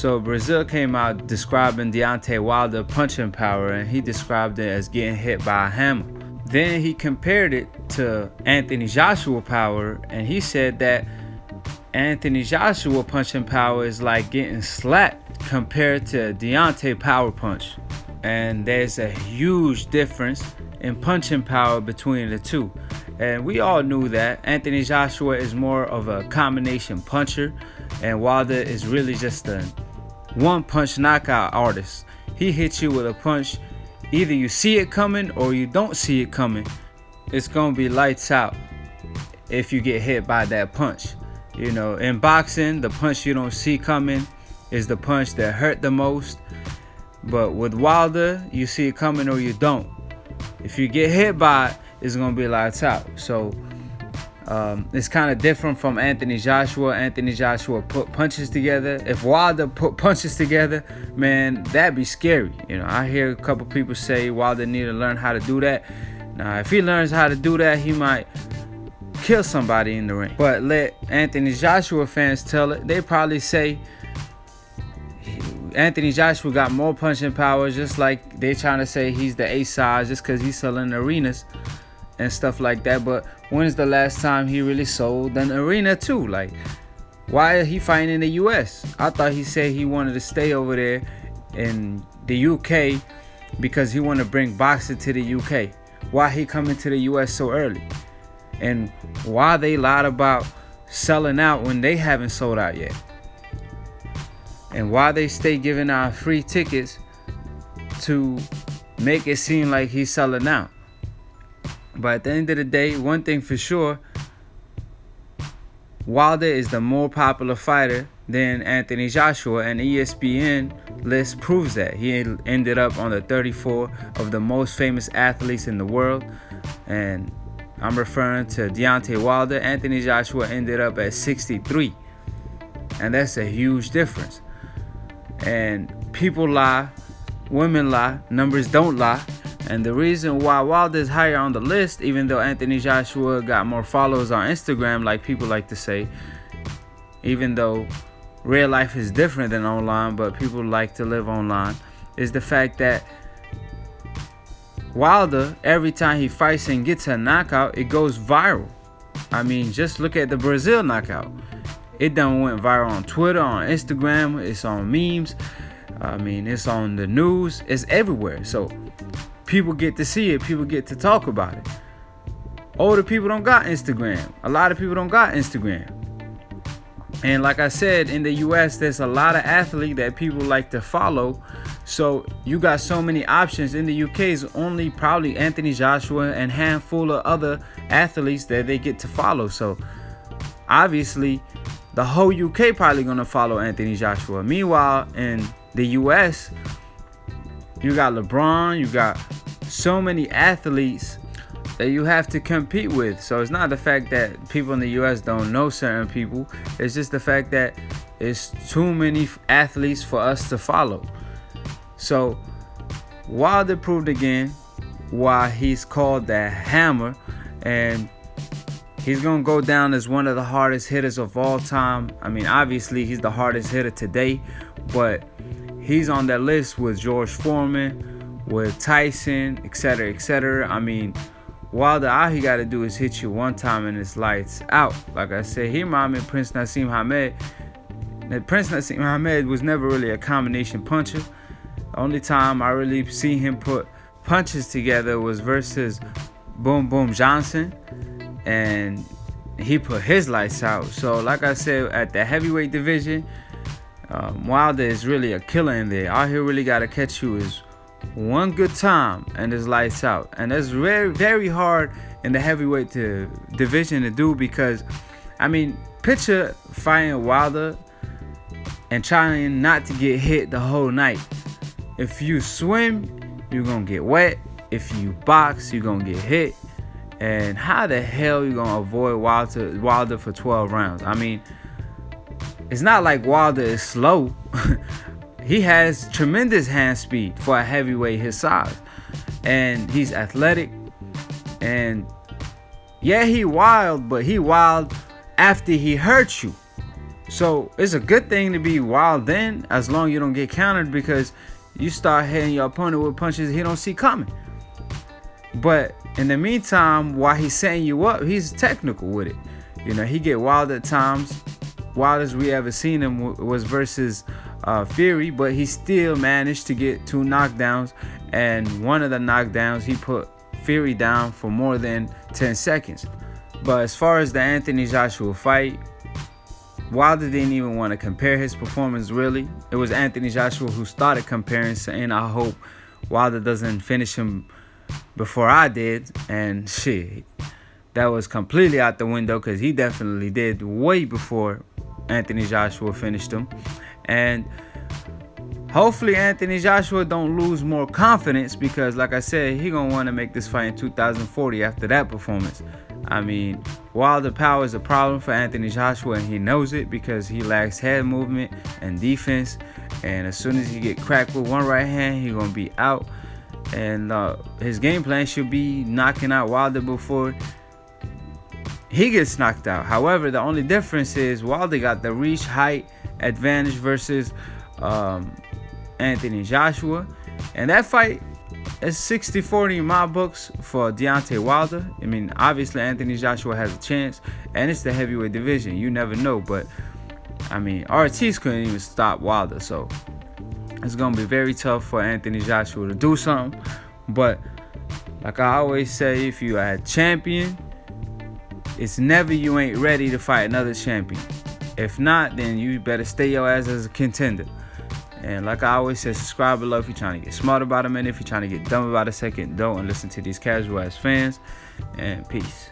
So Breazeale came out describing Deontay Wilder punching power, and he described it as getting hit by a hammer. Then he compared it to Anthony Joshua power, and he said that Anthony Joshua punching power is like getting slapped compared to Deontay power punch. And there's a huge difference in punching power between the two. And we all knew that. Anthony Joshua is more of a combination puncher, and Wilder is really just a one-punch knockout artist. He hits you with a punch. Either you see it coming or you don't see it coming. It's going to be lights out if you get hit by that punch. You know, in boxing, the punch you don't see coming is the punch that hurt the most. But with Wilder, you see it coming or you don't. If you get hit by it, it's going to be lights out. So it's kind of different from Anthony Joshua. Anthony Joshua put punches together. If Wilder put punches together, man, that'd be scary. You know, I hear a couple people say Wilder need to learn how to do that. Now, if he learns how to do that, he might kill somebody in the ring. But let Anthony Joshua fans tell it. They probably say Anthony Joshua got more punching power, just like they trying to say he's the A size just because he's selling arenas and stuff like that. But when's the last time he really sold an arena too? Like, why is he fighting in the US? I thought he said he wanted to stay over there in the UK because he wanted to bring boxing to the UK. Why he coming to the US so early? And why they lied about selling out when they haven't sold out yet? And why they stay giving out free tickets to make it seem like he's selling out. But at the end of the day, one thing for sure, Wilder is the more popular fighter than Anthony Joshua, and ESPN list proves that. He ended up on the 34 of the most famous athletes in the world, and I'm referring to Deontay Wilder. Anthony Joshua ended up at 63, and that's a huge difference. And people lie, women lie, numbers don't lie. And the reason why Wilder is higher on the list, even though Anthony Joshua got more followers on Instagram, like people like to say, even though real life is different than online, but people like to live online, is the fact that Wilder, every time he fights and gets a knockout, it goes viral. I mean, just look at the Breazeale knockout. It done went viral on Twitter, on Instagram, it's on memes. I mean, it's on the news, it's everywhere. So people get to see it, people get to talk about it. Older people don't got Instagram. A lot of people don't got Instagram. And like I said, in the US, there's a lot of athletes that people like to follow. So you got so many options. In the UK, it's only probably Anthony Joshua and a handful of other athletes that they get to follow. So obviously, the whole UK probably gonna follow Anthony Joshua. Meanwhile, in the US, you got LeBron, you got so many athletes that you have to compete with. So it's not the fact that people in the US don't know certain people. It's just the fact that it's too many athletes for us to follow. So Wilder proved again why he's called the Hammer, and he's going to go down as one of the hardest hitters of all time. I mean, obviously, he's the hardest hitter today, but he's on that list with George Foreman, with Tyson, etc., etc. I mean, Wilder, all he got to do is hit you one time and it's lights out. Like I said, he reminded me of Prince Nassim Hamed. Prince Nassim Hamed was never really a combination puncher. The only time I really seen him put punches together was versus Boom Boom Johnson, and he put his lights out. So like I said, at the heavyweight division, Wilder is really a killer in there. All he really got to catch you is one good time and his lights out. And that's very, very hard in the heavyweight division to do, because, I mean, picture fighting Wilder and trying not to get hit the whole night. If you swim, you're going to get wet. If you box, you're going to get hit. And how the hell you gonna avoid Wilder for 12 rounds? I mean, it's not like Wilder is slow. He has tremendous hand speed for a heavyweight his size. And he's athletic. And yeah, he wild, but he wild after he hurts you. So it's a good thing to be wild then, as long as you don't get countered, because you start hitting your opponent with punches he don't see coming. But in the meantime, while he's setting you up, he's technical with it. You know, he get wild at times. Wildest we ever seen him was versus Fury, but he still managed to get 2 knockdowns. And one of the knockdowns, he put Fury down for more than 10 seconds. But as far as the Anthony Joshua fight, Wilder didn't even want to compare his performance, really. It was Anthony Joshua who started comparing, saying, I hope Wilder doesn't finish him before I did. And shit, that was completely out the window, because he definitely did way before Anthony Joshua finished him. And hopefully Anthony Joshua don't lose more confidence, because like I said, he gonna want to make this fight in 2040 after that performance. I mean, Wilder power is a problem for Anthony Joshua, and he knows it, because he lacks head movement and defense. And as soon as he get cracked with one right hand, he gonna be out. And his game plan should be knocking out Wilder before he gets knocked out. However, the only difference is Wilder got the reach height advantage versus Anthony Joshua. And that fight is 60-40 in my books for Deontay Wilder. I mean, obviously Anthony Joshua has a chance, and it's the heavyweight division. You never know, but I mean, Ortiz couldn't even stop Wilder, so it's gonna be very tough for Anthony Joshua to do something. But like I always say, if you are a champion, it's never you ain't ready to fight another champion. If not, then you better stay your ass as a contender. And like I always say, subscribe below if you're trying to get smart about a minute. If you're trying to get dumb about a second, don't, and listen to these casual ass fans. And peace.